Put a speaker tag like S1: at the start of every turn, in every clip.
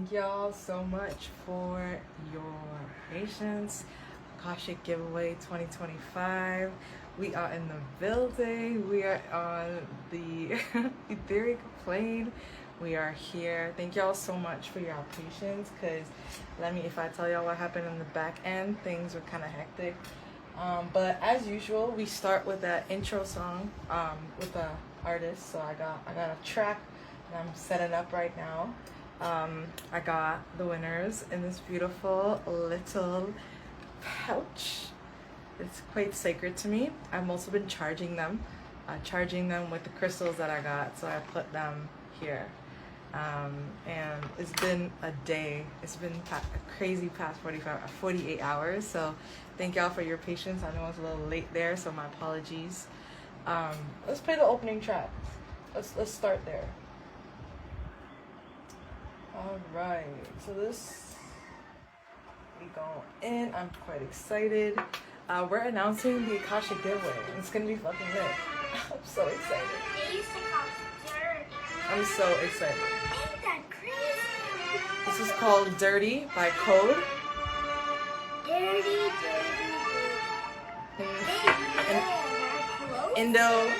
S1: Thank y'all so much for your patience. Akashic Giveaway 2025. We are in the building. We are on the etheric plane. We are here. Thank y'all so much for your patience, because if I tell y'all what happened in the back end, things were kind of hectic. But as usual, we start with that intro song with the artist. So I got a track that I'm setting up right now. I got the winners in this beautiful little pouch. It's quite sacred to me. I've also been charging them with the crystals that I got, so I put them here. And it's been a day. It's been a crazy past 48 hours. So thank y'all for your patience. I know I was a little late there, so my apologies. Let's play the opening track. Let's start there. All right. So we go in. I'm quite excited. We're announcing the Akashic Giveaway. It's gonna be fucking lit. I'm so excited.
S2: They used to call it dirty.
S1: I'm so excited.
S2: Ain't that crazy?
S1: This is called Dirty by Code.
S2: Dirty.
S1: An Indo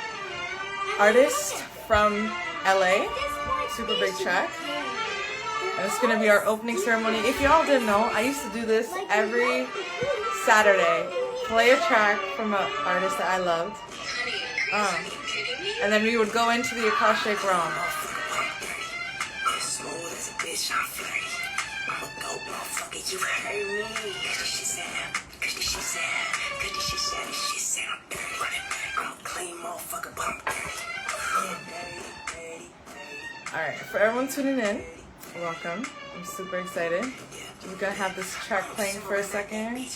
S1: artist from LA. Super big track. And it's gonna be our opening ceremony. If y'all didn't know, I used to do this every Saturday. Play a track from an artist that I loved. And then we would go into the Akashic realm. Alright, for everyone tuning in, welcome. I'm super excited. We're gonna have this track playing for a second.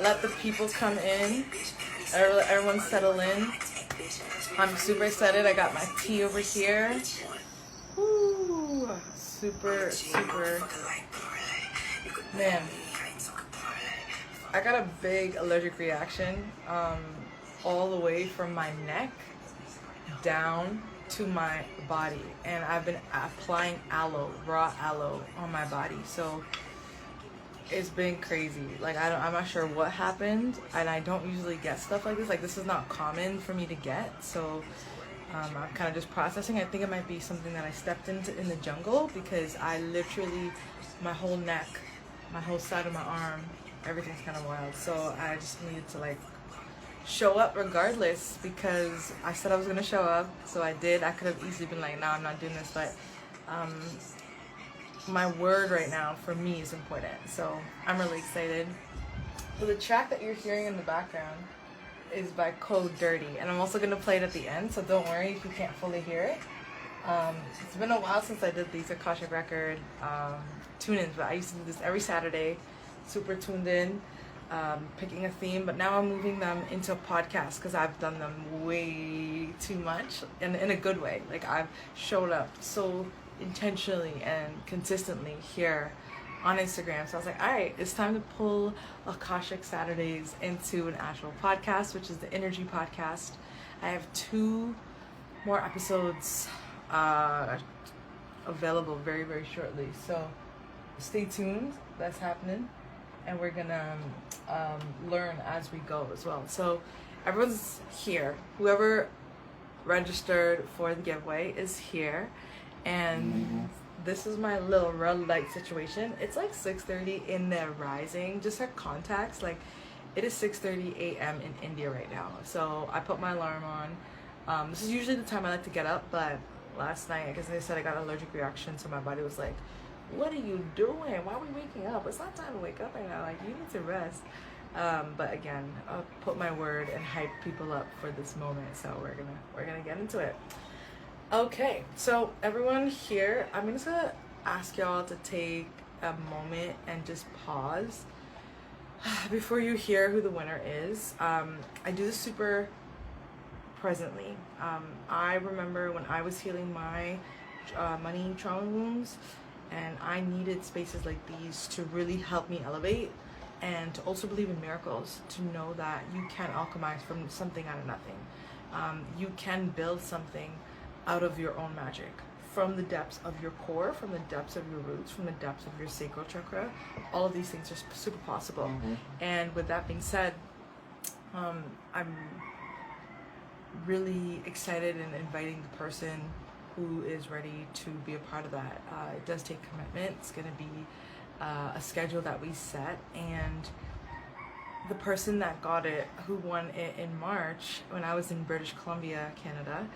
S1: Let the people come in. Everyone settle in. I'm super excited. I got my tea over here. Woo! Super. Man, I got a big allergic reaction all the way from my neck down to my body, and I've been applying raw aloe on my body, so it's been crazy. Like I'm not sure what happened, and I don't usually get stuff like this. Like this is not common for me to get, so I'm kind of just processing. I think it might be something that I stepped into in the jungle, because I literally, my whole neck, my whole side of my arm, everything's kind of wild. So I just needed to show up regardless, because I said I was gonna show up, so I did. I could have easily been like, no, I'm not doing this, but my word right now for me is important, so I'm really excited. So the track that you're hearing in the background is by Code Dirty, and I'm also gonna play it at the end, so don't worry if you can't fully hear it. It's been a while since I did these Akashic record tune-ins, but I used to do this every Saturday, super tuned in, picking a theme, but now I'm moving them into a podcast, because I've done them way too much, and in a good way. Like I've showed up so intentionally and consistently here on Instagram, so I was like, all right, it's time to pull Akashic Saturdays into an actual podcast, which is the Energy Podcast. I have 2 more episodes available very, very shortly, so stay tuned. That's happening, and we're gonna learn as we go as well. So everyone's here. Whoever registered for the giveaway is here, and this is my little red light situation. It's like 6:30 in the rising. Just for context, it is 6:30 a.m. in India right now. So I put my alarm on. This is usually the time I like to get up, but last night, because they said I got an allergic reaction, so my body was like, what are you doing? Why are we waking up? It's not time to wake up right now. You need to rest. But again, I'll put my word and hype people up for this moment. So we're gonna get into it. Okay, so everyone here, I'm just gonna ask y'all to take a moment and just pause before you hear who the winner is. I do this super presently. I remember when I was healing my money trauma wounds, and I needed spaces like these to really help me elevate, and to also believe in miracles, to know that you can alchemize from something out of nothing. You can build something out of your own magic from the depths of your core, from the depths of your roots, from the depths of your sacral chakra. All of these things are super possible. And with that being said, I'm really excited and inviting the person who is ready to be a part of that. It does take commitment. It's going to be a schedule that we set, and the person that got it, who won it in March when I was in British Columbia, Canada,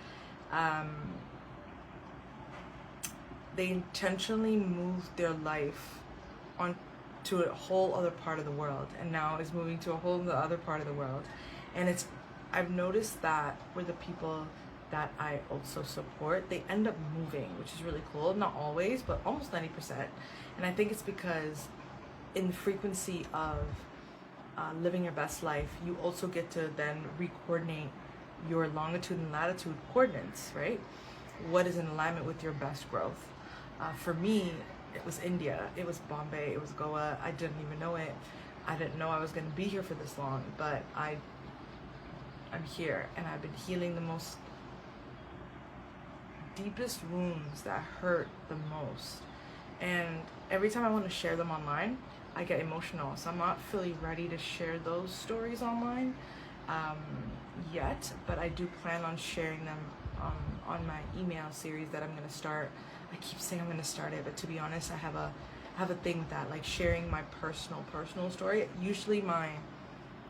S1: they intentionally moved their life on to a whole other part of the world, and now is moving to a whole other part of the world. And I've noticed that with the people that I also support, they end up moving, which is really cool. Not always, but almost 90%. And I think it's because in the frequency of living your best life, you also get to then re-coordinate your longitude and latitude coordinates, right? What is in alignment with your best growth? For me, it was India, it was Bombay, it was Goa. I didn't even know it. I didn't know I was going to be here for this long, but I'm here, and I've been healing the most deepest wounds that hurt the most. And every time I want to share them online, I get emotional. So I'm not fully ready to share those stories online yet, but I do plan on sharing them on my email series that I'm going to start. I keep saying I'm going to start it, but to be honest, I have a thing with that, like sharing my personal story. Usually my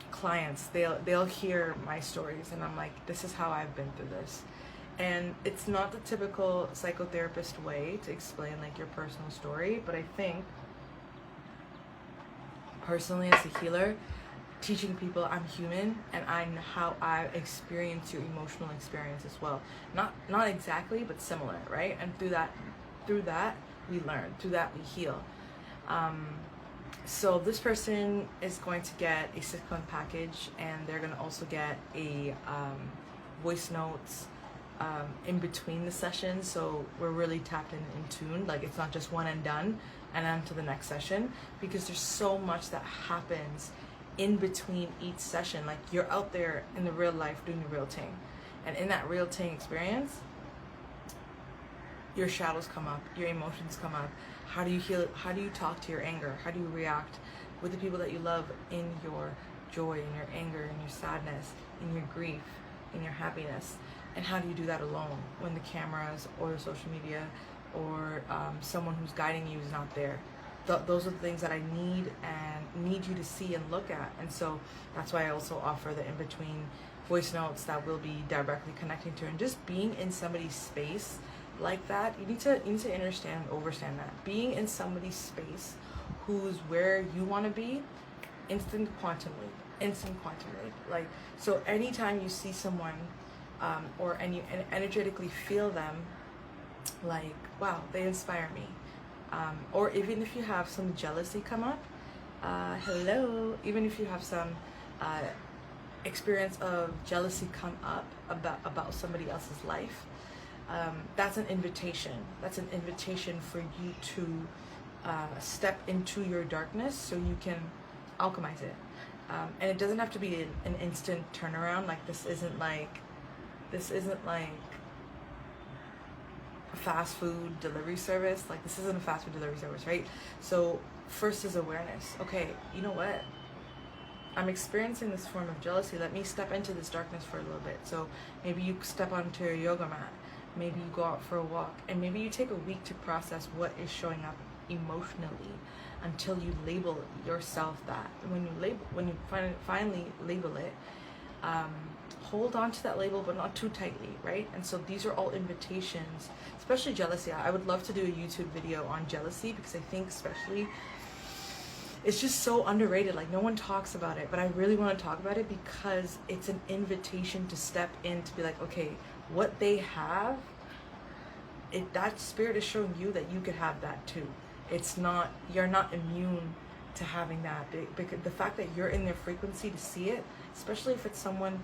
S1: clients, they'll hear my stories, and I'm like, this is how I've been through this. And it's not the typical psychotherapist way to explain like your personal story, but I think personally as a healer, teaching people I'm human and I know how I experience your emotional experience as well. Not exactly, but similar, right? And through that we learn, through that we heal. So this person is going to get a 6-month package, and they're going to also get a voice notes in between the sessions, so we're really tapped in tune. Like, it's not just one and done and on to the next session, because there's so much that happens in between each session. Like, you're out there in the real life doing the real thing, and in that real thing experience, your shadows come up, your emotions come up. How do you heal? How do you talk to your anger? How do you react with the people that you love in your joy, in your anger, in your sadness, in your grief, in your happiness? And how do you do that alone when the cameras or social media or someone who's guiding you is not there? Those are the things that I need you to see and look at. And so that's why I also offer the in-between voice notes that will be directly connecting to, and just being in somebody's space like that. You need to understand and overstand that being in somebody's space who's where you want to be, instant quantum leap. Like, so anytime you see someone and you energetically feel them, like, wow, they inspire me, or even if you have some jealousy come up, even if you have some experience of jealousy come up about somebody else's life, that's an invitation. That's an invitation for you to step into your darkness so you can alchemize it. And it doesn't have to be an instant turnaround. Like, this isn't like a fast food delivery service. Like, this isn't a fast food delivery service, right? So first is awareness. Okay, you know what? I'm experiencing this form of jealousy. Let me step into this darkness for a little bit. So maybe you step onto your yoga mat. Maybe you go out for a walk, and maybe you take a week to process what is showing up emotionally until you label yourself that. When you finally label it, hold on to that label, but not too tightly, right? And so these are all invitations, especially jealousy. I would love to do a YouTube video on jealousy, because I think especially it's just so underrated. Like, no one talks about it, but I really want to talk about it because it's an invitation to step in, to be like, okay, what they have, that spirit is showing you that you could have that too. You're not immune to having that. Because the fact that you're in their frequency to see it, especially if it's someone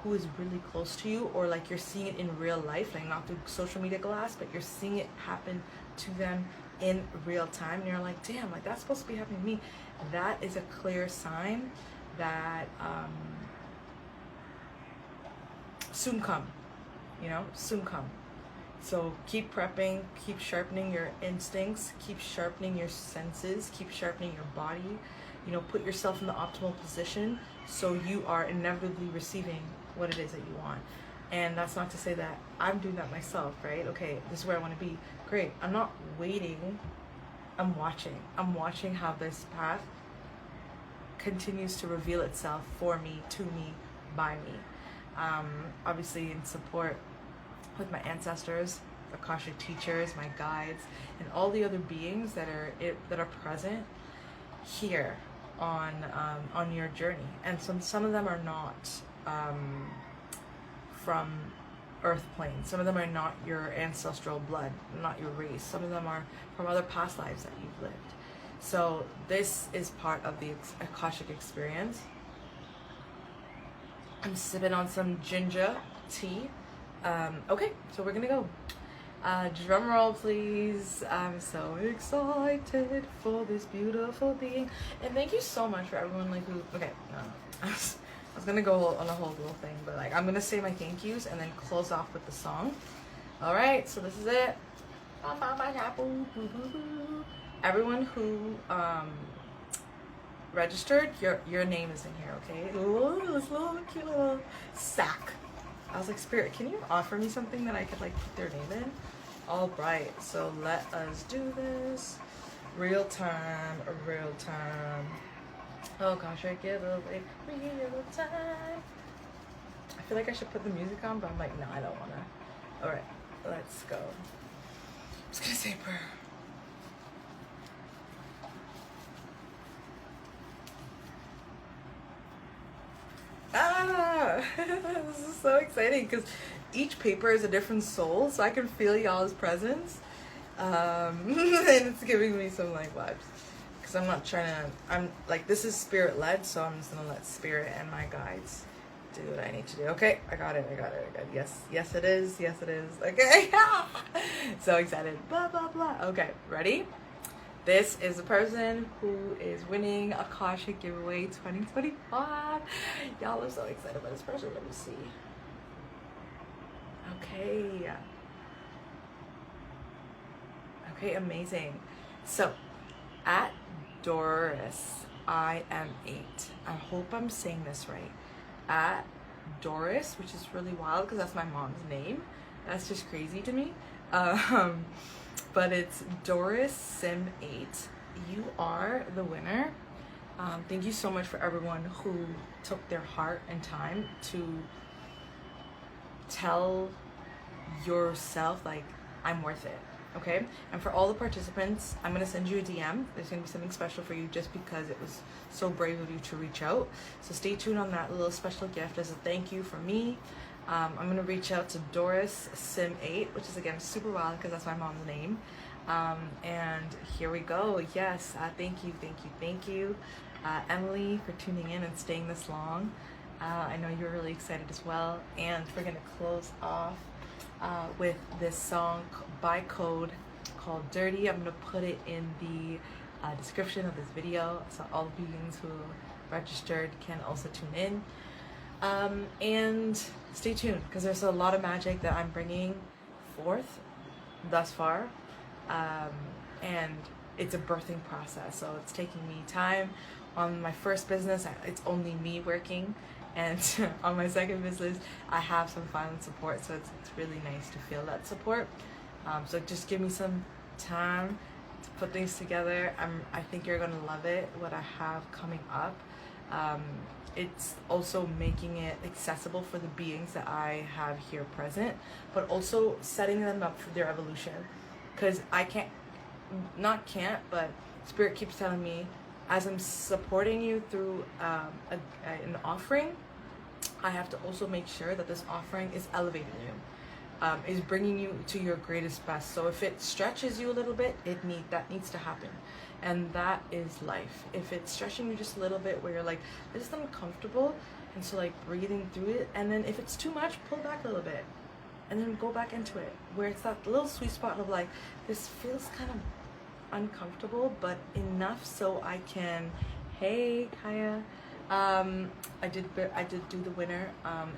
S1: who is really close to you, or like you're seeing it in real life, like not through social media glass, but you're seeing it happen to them in real time, and you're like, damn, like, that's supposed to be happening to me. That is a clear sign that soon come. So keep prepping, keep sharpening your instincts, keep sharpening your senses, keep sharpening your body. You know, put yourself in the optimal position so you are inevitably receiving what it is that you want. And that's not to say that I'm doing that myself, right? Okay, this is where I want to be. Great. I'm not waiting. I'm watching. I'm watching how this path continues to reveal itself for me, to me, by me. Obviously in support with my ancestors, Akashic teachers, my guides, and all the other beings that are present here on your journey. And some of them are not from earth plane. Some of them are not your ancestral blood, not your race. Some of them are from other past lives that you've lived. So this is part of the Akashic experience. I'm sipping on some ginger tea. Okay, so we're gonna go. Drum roll, please. I'm so excited for this beautiful being. And thank you so much for everyone like who, okay, no. I was gonna go on a whole little thing, but like I'm gonna say my thank yous and then close off with the song. All right, so this is it. Everyone who registered, your name is in here, okay? Ooh, this little cute little sack. I was like, Spirit, can you offer me something that I could like put their name in? All right, so let us do this. Real time, real time. Oh gosh, I give away real time. I feel like I should put the music on, but I'm like, no, I don't wanna. All right, let's go. I'm just gonna say a prayer. This is so exciting because each paper is a different soul, so I can feel y'all's presence. And it's giving me some like vibes. Because I'm not trying to, I'm like, this is spirit led, so I'm just gonna let spirit and my guides do what I need to do. Okay, I got it. Yes it is. Okay. So excited. Blah, blah, blah. Okay, ready? This is the person who is winning Akashic Giveaway 2025. Y'all are so excited about this person. Let me see. Okay, amazing. So, at Doris, I am 8. I hope I'm saying this right. At Doris, which is really wild because that's my mom's name. That's just crazy to me. But it's Doris Sim 8. You are the winner. Thank you so much for everyone who took their heart and time to tell yourself like I'm worth it. Okay, and for all the participants, I'm gonna send you a DM. There's gonna be something special for you just because it was so brave of you to reach out. So stay tuned on that little special gift as a thank you for me. I'm gonna reach out to Doris Sim 8, which is again super wild because that's my mom's name. And here we go. Yes, thank you, Emily, for tuning in and staying this long. I know you're really excited as well. And we're gonna close off with this song by Code called Dirty. I'm gonna put it in the description of this video so all the beings who registered can also tune in. And stay tuned because there's a lot of magic that I'm bringing forth thus far, and it's a birthing process, so it's taking me time. On my first business, it's only me working, and on my second business I have some final support, so it's really nice to feel that support. So just give me some time to put things together. I think you're gonna love it, what I have coming up. It's also making it accessible for the beings that I have here present, but also setting them up for their evolution. Because I but Spirit keeps telling me, as I'm supporting you through an offering, I have to also make sure that this offering is elevating you, is bringing you to your greatest best. So if it stretches you a little bit, that needs to happen. And that is life. If it's stretching you just a little bit where you're like, I just uncomfortable, and so like breathing through it, and then if it's too much, pull back a little bit and then go back into it, where it's that little sweet spot of like, this feels kind of uncomfortable but enough so I can, hey Kaya, I did do the winner.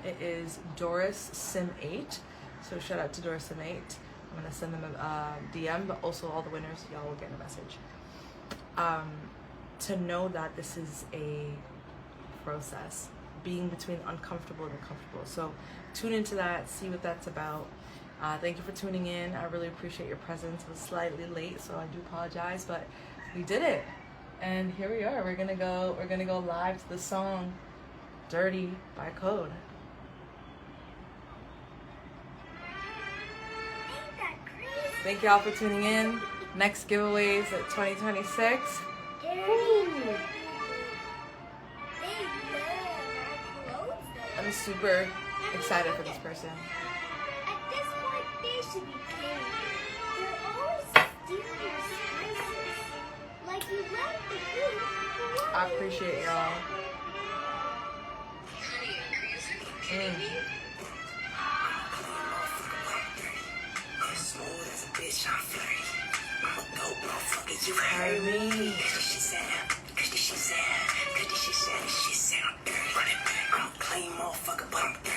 S1: It is Doris Sim 8, so shout out to Doris Sim 8. I'm gonna send them a DM, but also all the winners, y'all will get a message. To know that this is a process, being between uncomfortable and comfortable. So tune into that, see what that's about. Thank you for tuning in. I really appreciate your presence. It was slightly late, so I do apologize, but we did it. And here we are. We're gonna go live to the song Dirty by Code.
S2: Ain't that crazy?
S1: Thank y'all for tuning in. Next giveaways at 2026.
S2: Dirty. They love our clothes.
S1: I'm super excited for this person.
S2: At this point, they should be paid. They're always stealing your spices. Like you left the food for what?
S1: I appreciate y'all.
S3: Smooth as a bitch, I'm flirty. I'm a dope motherfucker, you
S1: Heard me.
S3: Cause this shit sound dirty. Running back, I'm a clean motherfucker, but I'm dirty.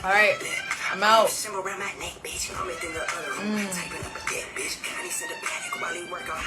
S1: All right, I'm out.
S3: Symbol around my neck, bitch. I'm in the other room. Typing up a dead bitch. Connie said a panic while he work on